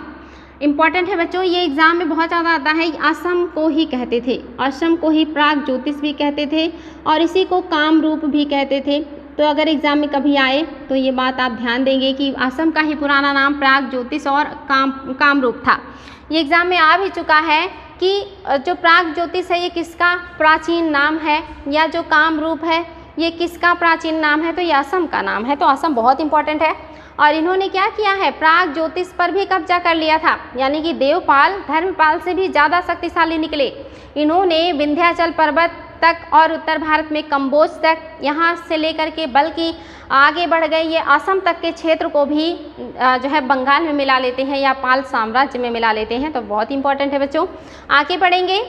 इम्पॉर्टेंट है बच्चों, ये एग्जाम में बहुत ज़्यादा आता है। असम को ही कहते थे, असम को ही प्रागज्योतिष भी कहते थे, और इसी को कामरूप भी कहते थे। तो अगर एग्जाम में कभी आए तो ये बात आप ध्यान देंगे कि असम का ही पुराना नाम प्रागज्योतिष और कामरूप था। ये एग्जाम में आ भी चुका है कि जो प्रागज्योतिष है ये किसका प्राचीन नाम है, या जो कामरूप है ये किसका प्राचीन नाम है, तो ये असम का नाम है। तो असम बहुत इंपॉर्टेंट है। और इन्होंने क्या किया है, प्रागज्योतिष पर भी कब्जा कर लिया था। यानी कि देवपाल धर्मपाल से भी ज़्यादा शक्तिशाली निकले। इन्होंने विंध्याचल पर्वत तक और उत्तर भारत में कंबोज तक, यहाँ से लेकर के बल्कि आगे बढ़ गए ये असम तक के क्षेत्र को भी जो है बंगाल में मिला लेते हैं या पाल साम्राज्य में मिला लेते हैं। तो बहुत इंपॉर्टेंट है बच्चों। आगे बढ़ेंगे।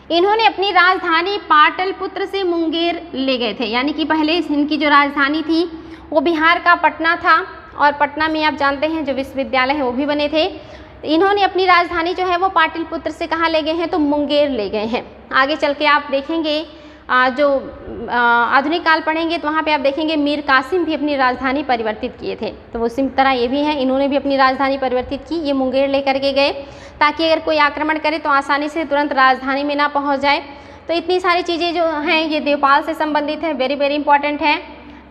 इन्होंने अपनी राजधानी पाटलिपुत्र से मुंगेर ले गए थे। यानी कि पहले इनकी जो राजधानी थी वो बिहार का पटना था, और पटना में आप जानते हैं जो विश्वविद्यालय है वो भी बने थे। इन्होंने अपनी राजधानी जो है वो पाटलिपुत्र से कहाँ ले गए हैं, तो मुंगेर ले गए हैं। आगे चल के आप देखेंगे जो आधुनिक काल पढ़ेंगे तो वहाँ पे आप देखेंगे मीर कासिम भी अपनी राजधानी परिवर्तित किए थे। तो उसी तरह ये भी हैं, इन्होंने भी अपनी राजधानी परिवर्तित की। ये मुंगेर लेकर के गए ताकि अगर कोई आक्रमण करे तो आसानी से तुरंत राजधानी में ना पहुँच जाए। तो इतनी सारी चीज़ें जो हैं ये देवपाल से संबंधित है, वेरी वेरी इंपॉर्टेंट है।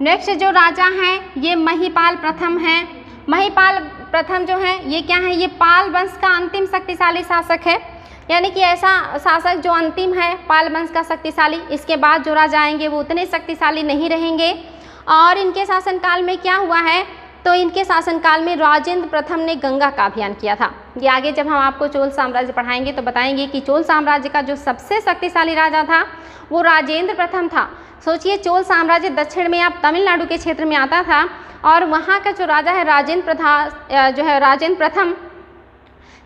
नेक्स्ट जो राजा हैं ये महिपाल प्रथम हैं। महिपाल प्रथम जो है ये क्या है, ये पाल वंश का अंतिम शक्तिशाली शासक है। यानी कि ऐसा शासक जो अंतिम है पाल वंश का शक्तिशाली, इसके बाद जो राजा आएंगे वो उतने शक्तिशाली नहीं रहेंगे। और इनके शासनकाल में क्या हुआ है, तो इनके शासनकाल में राजेंद्र प्रथम ने गंगा का अभियान किया था। ये आगे जब हम आपको चोल साम्राज्य पढ़ाएंगे तो बताएंगे कि चोल साम्राज्य का जो सबसे शक्तिशाली राजा था वो राजेंद्र प्रथम था। सोचिए चोल साम्राज्य दक्षिण में आप तमिलनाडु के क्षेत्र में आता था, और वहाँ का जो राजा है राजेंद्र प्रथम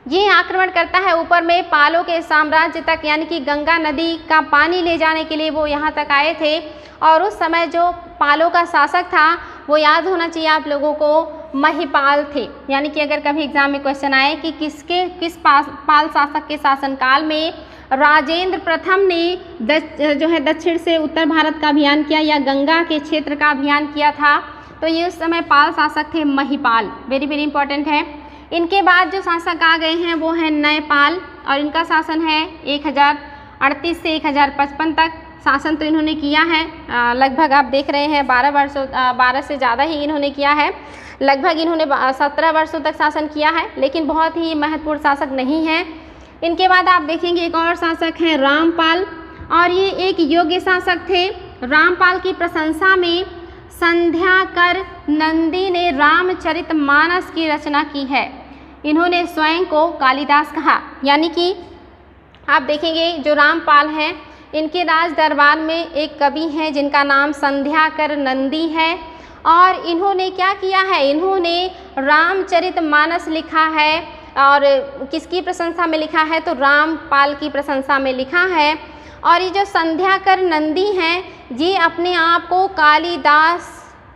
ये आक्रमण करता है ऊपर में पालों के साम्राज्य तक। यानी कि गंगा नदी का पानी ले जाने के लिए वो यहाँ तक आए थे। और उस समय जो पालों का शासक था वो याद होना चाहिए आप लोगों को, महिपाल थे। यानी कि अगर कभी एग्जाम में क्वेश्चन आए कि किस पाल शासक के शासनकाल में राजेंद्र प्रथम ने जो है दक्षिण से उत्तर भारत का अभियान किया या गंगा के क्षेत्र का अभियान किया था, तो ये उस समय पाल शासक थे महिपाल। वेरी वेरी इंपॉर्टेंट है। इनके बाद जो शासक आ गए हैं वो है नयपाल, और इनका शासन है 1038 से 1055 तक। शासन तो इन्होंने किया है, लगभग आप देख रहे हैं 12 से ज़्यादा ही इन्होंने किया है। लगभग इन्होंने 17 वर्षों तक शासन किया है, लेकिन बहुत ही महत्वपूर्ण शासक नहीं है। इनके बाद आप देखेंगे एक और शासक हैं रामपाल, और ये एक योग्य शासक थे। रामपाल की प्रशंसा में संध्याकर नंदी ने रामचरितमानस की रचना की है। इन्होंने स्वयं को कालिदास कहा, यानी कि आप देखेंगे जो रामपाल हैं इनके राज दरबार में एक कवि हैं जिनका नाम संध्याकर नंदी है, और इन्होंने क्या किया है, इन्होंने रामचरितमानस लिखा है। और किसकी प्रशंसा में लिखा है, तो रामपाल की प्रशंसा में लिखा है। और ये जो संध्याकर नंदी हैं ये अपने आप को कालिदास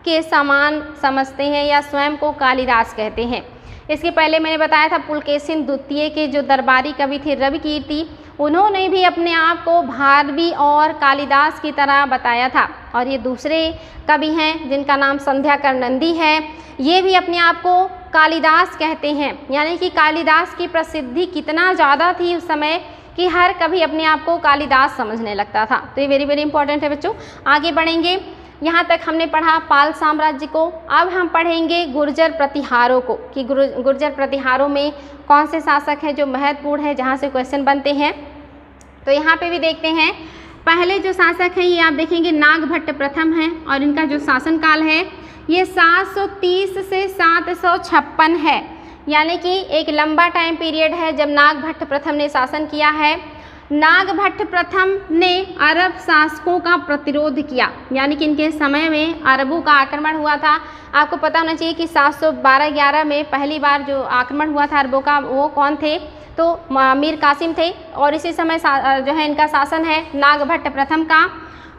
के समान समझते हैं या स्वयं को कालिदास कहते हैं। इसके पहले मैंने बताया था पुलकेशिन द्वितीय के जो दरबारी कवि थे रविकीर्ति, उन्होंने भी अपने आप को भारवी और कालिदास की तरह बताया था। और ये दूसरे कवि हैं जिनका नाम संध्याकर नंदी है, ये भी अपने आप को कालिदास कहते हैं। यानी कि कालिदास की प्रसिद्धि कितना ज़्यादा थी उस समय कि हर कभी अपने आप को कालिदास समझने लगता था। तो ये वेरी वेरी इंपॉर्टेंट है बच्चों। आगे बढ़ेंगे, यहाँ तक हमने पढ़ा पाल साम्राज्य को। अब हम पढ़ेंगे गुर्जर प्रतिहारों को कि गुर्जर प्रतिहारों में कौन से शासक हैं जो महत्वपूर्ण है, जहाँ से क्वेश्चन बनते हैं। तो यहाँ पे भी देखते हैं, पहले जो शासक हैं ये आप देखेंगे नागभट्ट प्रथम हैं, और इनका जो शासनकाल है ये 730 से 756 है। यानी कि एक लंबा टाइम पीरियड है जब नागभट्ट प्रथम ने शासन किया है। नागभट्ट प्रथम ने अरब शासकों का प्रतिरोध किया, यानी कि इनके समय में अरबों का आक्रमण हुआ था। आपको पता होना चाहिए कि 712-11 में पहली बार जो आक्रमण हुआ था अरबों का, वो कौन थे, तो मीर कासिम थे। और इसी समय जो है इनका शासन है नागभट्ट प्रथम का,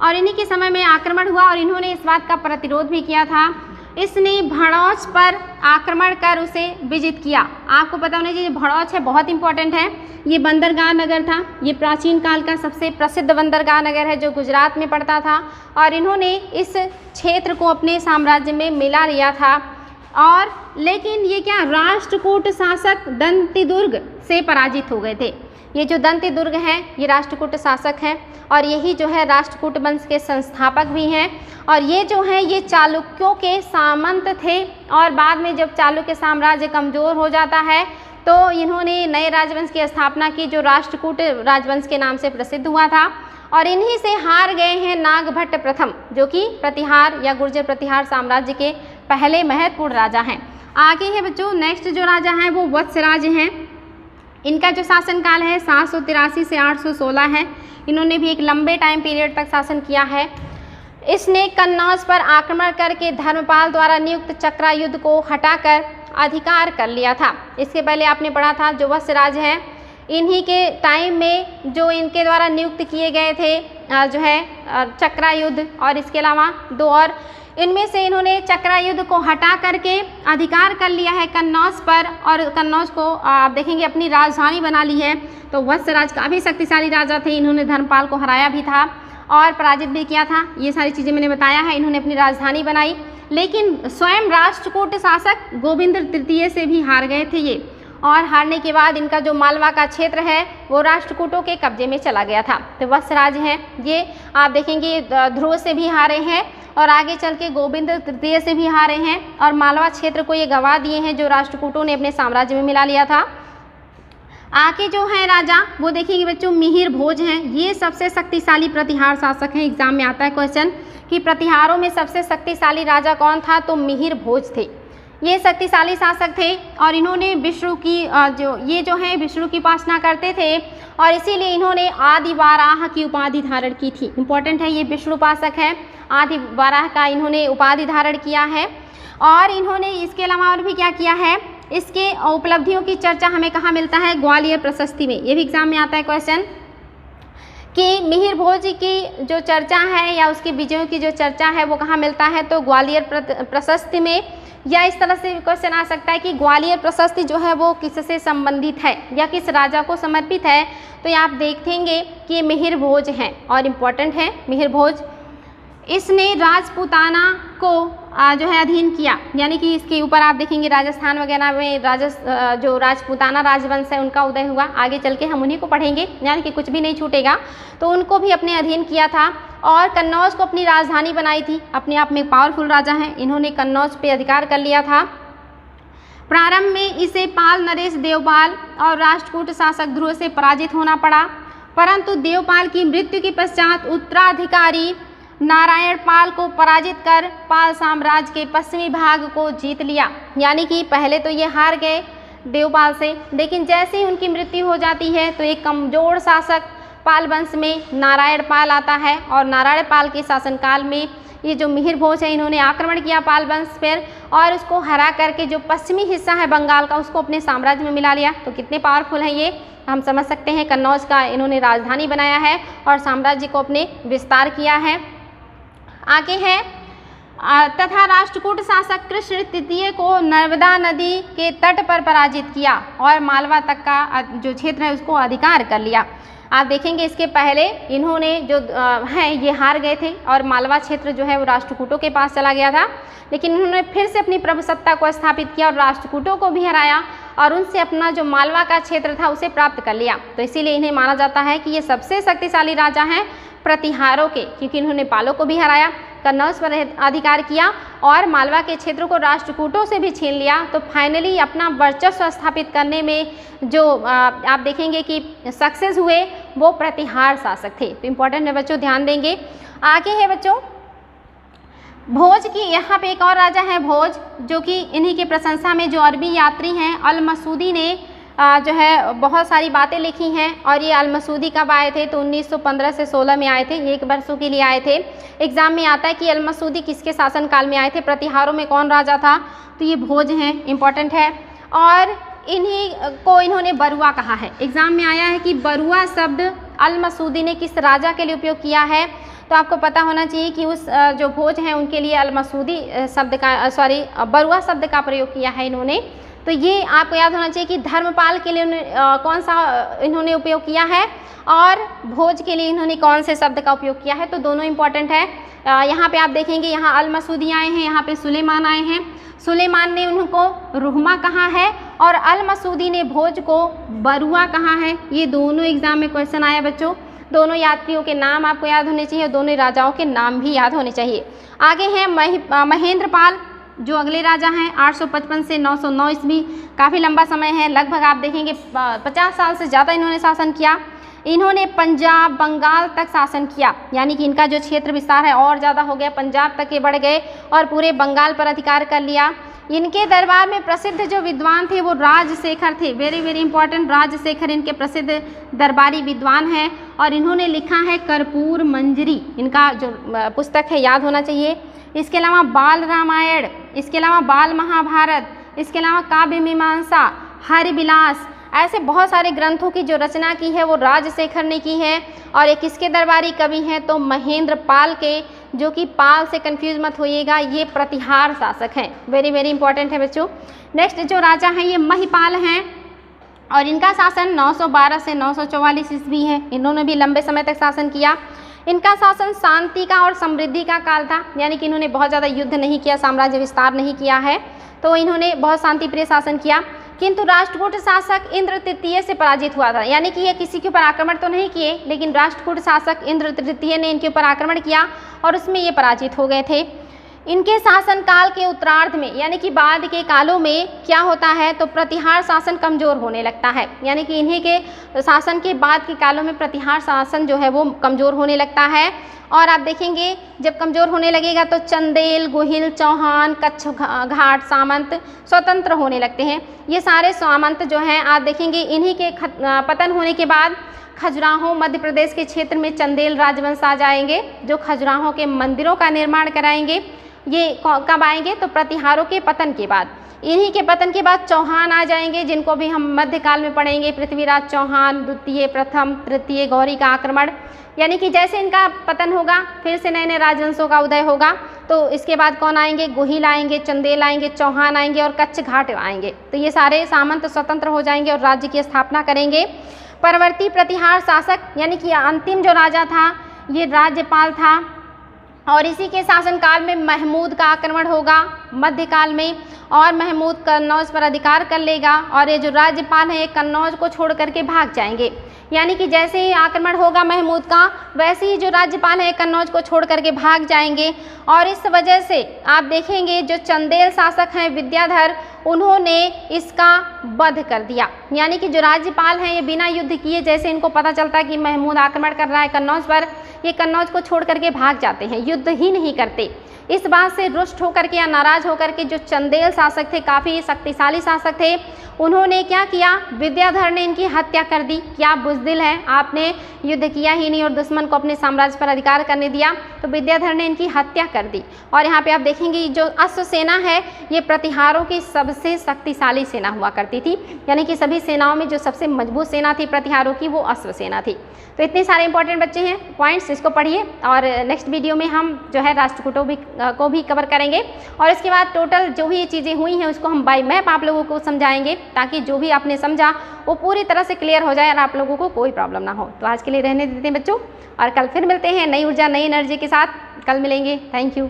और इन्हीं के समय में आक्रमण हुआ और इन्होंने इस बात का प्रतिरोध भी किया था। इसने भड़ौच पर आक्रमण कर उसे विजित किया। आपको पता होना चाहिए भड़ौच है बहुत इंपॉर्टेंट है, ये बंदरगाह नगर था। ये प्राचीन काल का सबसे प्रसिद्ध बंदरगाह नगर है जो गुजरात में पड़ता था, और इन्होंने इस क्षेत्र को अपने साम्राज्य में मिला लिया था। और लेकिन ये क्या, राष्ट्रकूट शासक दंतिदुर्ग से पराजित हो गए थे। ये जो दंतिदुर्ग हैं ये राष्ट्रकूट शासक हैं, और यही जो है राष्ट्रकूट वंश के संस्थापक भी हैं। और ये जो हैं ये चालुक्यों के सामंत थे, और बाद में जब चालुक्य साम्राज्य कमज़ोर हो जाता है तो इन्होंने नए राजवंश की स्थापना की जो राष्ट्रकूट राजवंश के नाम से प्रसिद्ध हुआ था। और इन्हीं से हार गए हैं नागभट्ट प्रथम, जो कि प्रतिहार या गुर्जर प्रतिहार साम्राज्य के पहले महत्वपूर्ण राजा हैं। आगे है बच्चों, नेक्स्ट जो राजा हैं वो वत्सराज हैं। इनका जो शासनकाल है 783 से 816 है। इन्होंने भी एक लंबे टाइम पीरियड तक शासन किया है। इसने कन्नौज पर आक्रमण करके धर्मपाल द्वारा नियुक्त चक्रायुद्ध को हटाकर अधिकार कर लिया था। इसके पहले आपने पढ़ा था जो वत्सराज हैं, इन्हीं के टाइम में जो इनके द्वारा नियुक्त किए गए थे जो है चक्रायुद्ध, और इसके अलावा 2 और, इनमें से इन्होंने चक्रायुद्ध को हटा करके अधिकार कर लिया है कन्नौज पर, और कन्नौज को आप देखेंगे अपनी राजधानी बना ली है। तो वत्सराज काफ़ी शक्तिशाली राजा थे, इन्होंने धर्मपाल को हराया भी था और पराजित भी किया था। ये सारी चीज़ें मैंने बताया है। इन्होंने अपनी राजधानी बनाई, लेकिन स्वयं राष्ट्रकूट शासक गोविंद तृतीय से भी हार गए थे ये, और हारने के बाद इनका जो मालवा का क्षेत्र है वो राष्ट्रकूटों के कब्जे में चला गया था। तो वत्सराज हैं ये आप देखेंगे ध्रुव से भी हारे हैं, और आगे चल के गोविंद तृतीय से भी हारे हैं, और मालवा क्षेत्र को ये गंवा दिए हैं जो राष्ट्रकूटों ने अपने साम्राज्य में मिला लिया था। आगे जो है राजा वो देखिए बच्चों मिहिर भोज हैं। ये सबसे शक्तिशाली प्रतिहार शासक हैं। एग्जाम में आता है क्वेश्चन कि प्रतिहारों में सबसे शक्तिशाली राजा कौन था, तो मिहिर भोज थे। ये शक्तिशाली शासक थे और इन्होंने विष्णु की जो है विष्णु की उपासना करते थे, और इसीलिए इन्होंने आदि वाराह की उपाधि धारण की थी। इंपॉर्टेंट है, ये विष्णु उपासक है, आदि वाराह का इन्होंने उपाधि धारण किया है। और इन्होंने इसके अलावा और भी क्या किया है, इसके उपलब्धियों की चर्चा हमें कहाँ मिलता है, ग्वालियर प्रशस्ति में। ये भी एग्जाम में आता है क्वेश्चन कि मिहिर भोज की जो चर्चा है या उसके विजयों की जो चर्चा है वो कहाँ मिलता है, तो ग्वालियर प्रशस्ति में। या इस तरह से क्वेश्चन आ सकता है कि ग्वालियर प्रशस्ति जो है वो किससे संबंधित है या किस राजा को समर्पित है, तो ये आप देखेंगे कि मिहिर भोज हैं और इम्पॉर्टेंट है मिहिर भोज। इसने राजपूताना को जो है अधीन किया, यानी कि इसके ऊपर आप देखेंगे राजस्थान वगैरह में जो राजपूताना राजवंश है उनका उदय हुआ। आगे चल के हम उन्हीं को पढ़ेंगे, यानी कि कुछ भी नहीं छूटेगा। तो उनको भी अपने अधीन किया था और कन्नौज को अपनी राजधानी बनाई थी। अपने आप में पावरफुल राजा हैं, इन्होंने कन्नौज पे अधिकार कर लिया था। प्रारंभ में इसे पाल नरेश देवपाल और राष्ट्रकूट शासक ध्रुव से पराजित होना पड़ा, परंतु देवपाल की मृत्यु के पश्चात उत्तराधिकारी नारायण पाल को पराजित कर पाल साम्राज्य के पश्चिमी भाग को जीत लिया। यानी कि पहले तो ये हार गए देवपाल से, लेकिन जैसे ही उनकी मृत्यु हो जाती है तो एक कमजोर शासक पाल वंश में नारायण पाल आता है और नारायण पाल के शासनकाल में ये जो मिहिर भोज है इन्होंने आक्रमण किया पाल वंश पर और उसको हरा करके जो पश्चिमी हिस्सा है बंगाल का उसको अपने साम्राज्य में मिला लिया। तो कितने पावरफुल हैं ये हम समझ सकते हैं। कन्नौज का इन्होंने राजधानी बनाया है और साम्राज्य को अपने विस्तार किया है। आगे है तथा राष्ट्रकूट शासक कृष्ण तृतीय को नर्मदा नदी के तट पर पराजित किया और मालवा तक का जो क्षेत्र है उसको अधिकार कर लिया। आप देखेंगे इसके पहले इन्होंने जो है ये हार गए थे और मालवा क्षेत्र जो है वो राष्ट्रकूटों के पास चला गया था, लेकिन इन्होंने फिर से अपनी प्रभुसत्ता को स्थापित किया और राष्ट्रकूटों को भी हराया और उनसे अपना जो मालवा का क्षेत्र था उसे प्राप्त कर लिया। तो इसीलिए इन्हें माना जाता है कि ये सबसे शक्तिशाली राजा हैं प्रतिहारों के, क्योंकि इन्होंने पालों को भी हराया, कन्नौज पर अधिकार किया और मालवा के क्षेत्रों को राष्ट्रकूटों से भी छीन लिया। तो फाइनली अपना वर्चस्व स्थापित करने में जो आप देखेंगे कि सक्सेस हुए वो प्रतिहार शासक थे। तो इम्पोर्टेंट है बच्चों, ध्यान देंगे। आगे है बच्चों भोज की, यहाँ पे एक और राजा है भोज, जो कि इन्हीं की प्रशंसा में जो अरबी यात्री हैं अल मसूदी ने जो है बहुत सारी बातें लिखी हैं। और ये अल मसूदी कब आए थे तो 1915 से 16 में आए थे, 1 वर्षों के लिए आए थे। एग्जाम में आता है कि अल मसूदी किसके शासनकाल में आए थे, प्रतिहारों में कौन राजा था, तो ये भोज हैं, इम्पॉर्टेंट है। और इन्हीं को इन्होंने बरुआ कहा है। एग्जाम में आया है कि बरुआ शब्द अल मसूदी ने किस राजा के लिए उपयोग किया है, तो आपको पता होना चाहिए कि उस जो भोज हैं उनके लिए अल मसूदी शब्द का बरुआ शब्द का प्रयोग किया है इन्होंने। तो ये आपको याद होना चाहिए कि धर्मपाल के लिए कौन सा इन्होंने उपयोग किया है और भोज के लिए इन्होंने कौन से शब्द का उपयोग किया है, तो दोनों इंपॉर्टेंट है। यहाँ पे आप देखेंगे यहाँ अल मसूदी आए हैं, यहाँ पे सुलेमान आए हैं। सुलेमान ने उनको रुहमा कहा है और अल मसूदी ने भोज को बरुआ कहा है। ये दोनों एग्जाम में क्वेश्चन आया बच्चों। दोनों यात्रियों के नाम आपको याद होने चाहिए और दोनों राजाओं के नाम भी याद होने चाहिए। आगे हैं महेंद्र पाल, जो अगले राजा हैं 855 से 909 ईस्वी, काफ़ी लंबा समय है, लगभग आप देखेंगे 50 साल से ज़्यादा इन्होंने शासन किया। इन्होंने पंजाब बंगाल तक शासन किया, यानी कि इनका जो क्षेत्र विस्तार है और ज़्यादा हो गया, पंजाब तक के बढ़ गए और पूरे बंगाल पर अधिकार कर लिया। इनके दरबार में प्रसिद्ध जो विद्वान थे वो राजशेखर थे, वेरी वेरी इंपॉर्टेंट। राजशेखर इनके प्रसिद्ध दरबारी विद्वान हैं और इन्होंने लिखा है कर्पूर मंजरी, इनका जो पुस्तक है याद होना चाहिए। इसके अलावा बाल रामायण, इसके अलावा बाल महाभारत, इसके अलावा काव्य मीमांसा, हरिविलास, ऐसे बहुत सारे ग्रंथों की जो रचना की है वो राजशेखर ने की है। और ये किसके दरबारी कवि हैं तो महेंद्र पाल के, जो कि पाल से कंफ्यूज मत होइएगा, ये प्रतिहार शासक हैं, वेरी वेरी इंपॉर्टेंट है बच्चों। नेक्स्ट जो राजा हैं ये महिपाल हैं और इनका शासन 912 से 944 ईस्वी है। इन्होंने भी लंबे समय तक शासन किया। इनका शासन शांति का और समृद्धि का काल था, यानी कि इन्होंने बहुत ज़्यादा युद्ध नहीं किया, साम्राज्य विस्तार नहीं किया है, तो इन्होंने बहुत शांतिप्रिय शासन किया। किंतु राष्ट्रकूट शासक इंद्र तृतीय से पराजित हुआ था, यानी कि ये किसी के ऊपर आक्रमण तो नहीं किए, लेकिन राष्ट्रकूट शासक इंद्र तृतीय ने इनके ऊपर आक्रमण किया और उसमें ये पराजित हो गए थे। इनके शासनकाल के उत्तरार्ध में, यानी कि बाद के कालों में क्या होता है तो प्रतिहार शासन कमज़ोर होने लगता है, यानी कि इन्हीं के शासन के बाद के कालों में प्रतिहार शासन जो है वो कमज़ोर होने लगता है। और आप देखेंगे जब कमज़ोर होने लगेगा तो चंदेल, गोहिल, चौहान, कच्छ घाट सामंत स्वतंत्र होने लगते हैं। ये सारे सामंत जो हैं आप देखेंगे इन्हीं के पतन होने के बाद खजुराहो मध्य प्रदेश के क्षेत्र में चंदेल राजवंश आ जाएंगे, जो खजुराहो के मंदिरों का निर्माण कराएंगे। ये कब आएंगे तो प्रतिहारों के पतन के बाद। इन्हीं के पतन के बाद चौहान आ जाएंगे, जिनको भी हम मध्यकाल में पढ़ेंगे, पृथ्वीराज चौहान, द्वितीय, प्रथम, तृतीय, गौरी का आक्रमण। यानी कि जैसे इनका पतन होगा फिर से नए नए राजवंशों का उदय होगा। तो इसके बाद कौन आएंगे, गोहिल आएंगे, चंदेल आएंगे, चौहान आएंगे और कच्छ घाट आएंगे। तो ये सारे सामंत स्वतंत्र हो जाएंगे और राज्य की स्थापना करेंगे। परवर्ती प्रतिहार शासक, यानी कि अंतिम जो राजा था ये राज्यपाल था और इसी के शासनकाल में महमूद का आक्रमण होगा मध्यकाल में, और महमूद कन्नौज पर अधिकार कर लेगा, और ये जो राज्यपाल हैं ये कन्नौज को छोड़ करके भाग जाएंगे। यानी कि जैसे ही आक्रमण होगा महमूद का, वैसे ही जो राज्यपाल हैं कन्नौज को छोड़ करके भाग जाएंगे। और इस वजह से आप देखेंगे जो चंदेल शासक हैं विद्याधर, उन्होंने इसका वध कर दिया। यानी कि जो राज्यपाल हैं ये बिना युद्ध किए, जैसे इनको पता चलता है कि महमूद आक्रमण कर रहा है कन्नौज पर, ये कन्नौज को छोड़ करके भाग जाते हैं, युद्ध ही नहीं करते। इस बात से रुष्ट होकर के या नाराज होकर के जो चंदेल शासक थे, काफ़ी शक्तिशाली शासक थे, उन्होंने क्या किया, विद्याधर ने इनकी हत्या कर दी। क्या बुज़दिल है, आपने युद्ध किया ही नहीं और दुश्मन को अपने साम्राज्य पर अधिकार करने दिया, तो विद्याधर ने इनकी हत्या कर दी। और यहाँ पे आप देखेंगे जो अश्व सेना है ये प्रतिहारों की सबसे शक्तिशाली सेना हुआ करती थी। यानी कि सभी सेनाओं में जो सबसे मजबूत सेना थी प्रतिहारों की, वो अश्व सेना थी। तो इतने सारे इंपॉर्टेंट बच्चे हैं पॉइंट्स, इसको पढ़िए। और नेक्स्ट वीडियो में हम जो है राष्ट्रकूटों को भी कवर करेंगे, और इसके बाद टोटल जो भी ये चीज़ें हुई हैं उसको हम बाय मैप आप लोगों को समझाएंगे, ताकि जो भी आपने समझा वो पूरी तरह से क्लियर हो जाए और आप लोगों को कोई प्रॉब्लम ना हो। तो आज के लिए रहने देते हैं बच्चों, और कल फिर मिलते हैं नई ऊर्जा नई एनर्जी के साथ। कल मिलेंगे। Thank you.